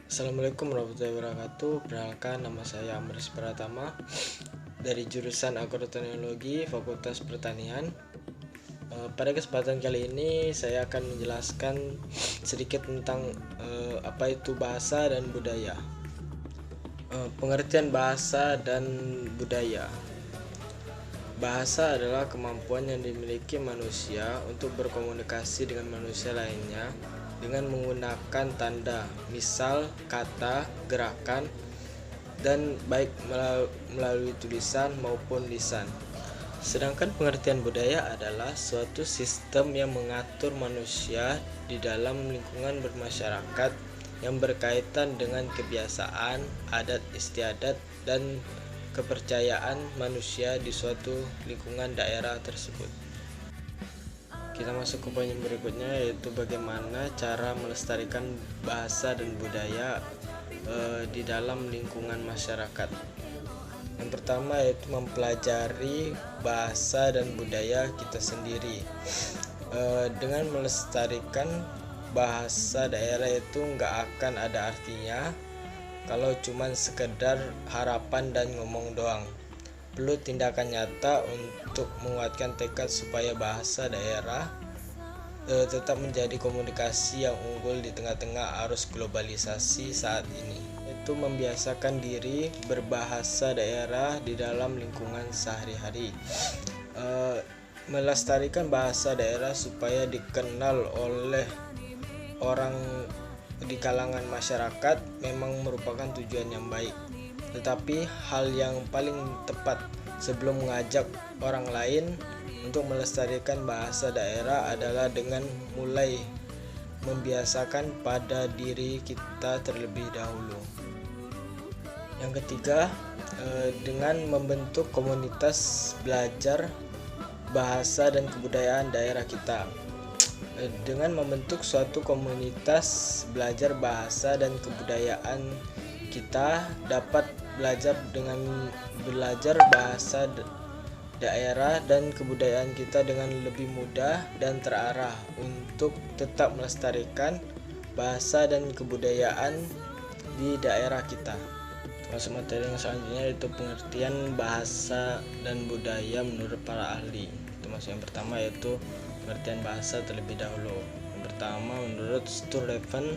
Assalamualaikum warahmatullahi wabarakatuh. Perkenalkan, nama saya Amris Pratama dari jurusan Agroteknologi Fakultas Pertanian. Pada kesempatan kali ini saya akan menjelaskan sedikit tentang apa itu bahasa dan budaya. Pengertian bahasa dan budaya. Bahasa adalah kemampuan yang dimiliki manusia untuk berkomunikasi dengan manusia lainnya dengan menggunakan tanda, misal kata, gerakan, dan baik melalui tulisan maupun lisan. Sedangkan pengertian budaya adalah suatu sistem yang mengatur manusia di dalam lingkungan bermasyarakat yang berkaitan dengan kebiasaan, adat istiadat, dan kepercayaan manusia di suatu lingkungan daerah tersebut. Kita masuk ke poin yang berikutnya, yaitu bagaimana cara melestarikan bahasa dan budaya di dalam lingkungan masyarakat. Yang pertama yaitu mempelajari bahasa dan budaya kita sendiri. Dengan melestarikan bahasa daerah itu nggak akan ada artinya kalau cuman sekedar harapan dan ngomong doang. Perlu tindakan nyata untuk menguatkan tekad supaya bahasa daerah tetap menjadi komunikasi yang unggul di tengah-tengah arus globalisasi saat ini. Itu membiasakan diri berbahasa daerah di dalam lingkungan sehari-hari. Melestarikan bahasa daerah supaya dikenal oleh orang di kalangan masyarakat memang merupakan tujuan yang baik. Tetapi hal yang paling tepat sebelum mengajak orang lain untuk melestarikan bahasa daerah adalah dengan mulai membiasakan pada diri kita terlebih dahulu. Yang ketiga, dengan membentuk komunitas belajar bahasa dan kebudayaan daerah kita. Dengan membentuk suatu komunitas belajar bahasa dan kebudayaan, kita dapat belajar bahasa daerah dan kebudayaan kita dengan lebih mudah dan terarah untuk tetap melestarikan bahasa dan kebudayaan di daerah kita. Masuk materi yang selanjutnya, yaitu pengertian bahasa dan budaya menurut para ahli. Itu masuk yang pertama, yaitu pengertian bahasa terlebih dahulu. Yang pertama, menurut Sturtevant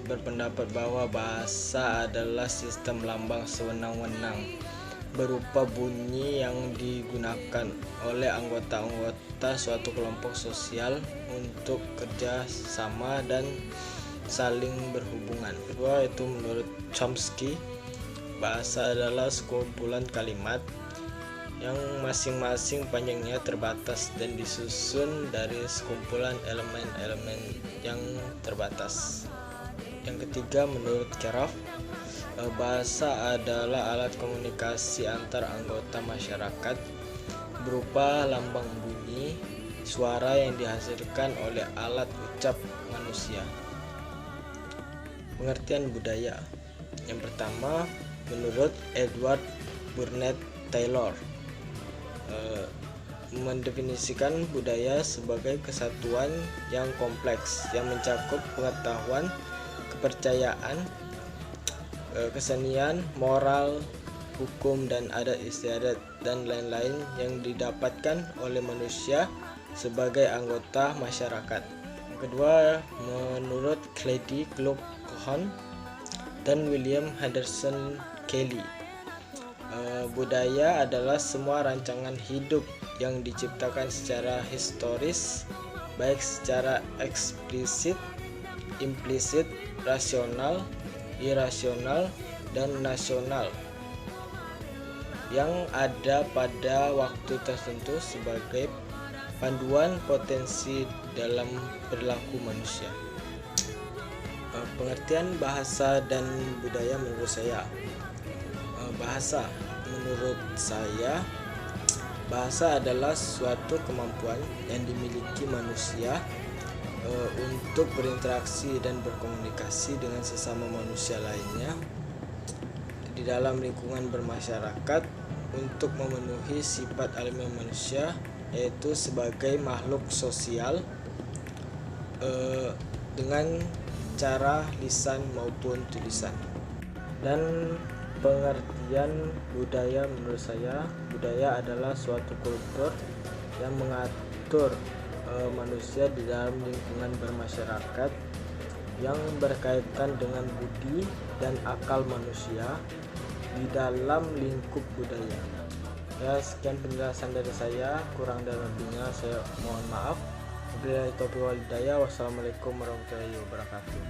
berpendapat bahwa bahasa adalah sistem lambang sewenang-wenang berupa bunyi yang digunakan oleh anggota-anggota suatu kelompok sosial untuk kerja sama dan saling berhubungan. Kedua, itu menurut Chomsky, bahasa adalah sekumpulan kalimat yang masing-masing panjangnya terbatas dan disusun dari sekumpulan elemen-elemen yang terbatas. Yang ketiga, menurut Keraf, bahasa adalah alat komunikasi antar anggota masyarakat berupa lambang bunyi, suara yang dihasilkan oleh alat ucap manusia. Pengertian budaya. Yang pertama, menurut Edward Burnett Taylor, mendefinisikan budaya sebagai kesatuan yang kompleks yang mencakup pengetahuan, kepercayaan, kesenian, moral, hukum, dan adat istiadat dan lain-lain yang didapatkan oleh manusia sebagai anggota masyarakat. Yang kedua, menurut Clady Cohn dan William Henderson Kelly, budaya adalah semua rancangan hidup yang diciptakan secara historis, baik secara eksplisit, implisit, rasional, irasional, dan nasional, yang ada pada waktu tertentu sebagai panduan potensi dalam perilaku manusia. Pengertian bahasa dan budaya menurut saya. Bahasa, menurut saya, bahasa adalah suatu kemampuan yang dimiliki manusia untuk berinteraksi dan berkomunikasi dengan sesama manusia lainnya di dalam lingkungan bermasyarakat untuk memenuhi sifat alamiah manusia, yaitu sebagai makhluk sosial dengan secara lisan maupun tulisan. Dan pengertian budaya, menurut saya budaya adalah suatu kultur yang mengatur manusia di dalam lingkungan bermasyarakat yang berkaitan dengan budi dan akal manusia di dalam lingkup budaya. Ya, sekian penjelasan dari saya, kurang dan lebihnya saya mohon maaf. Wabillahi taufiq wal hidayah. Wassalamualaikum warahmatullahi wabarakatuh.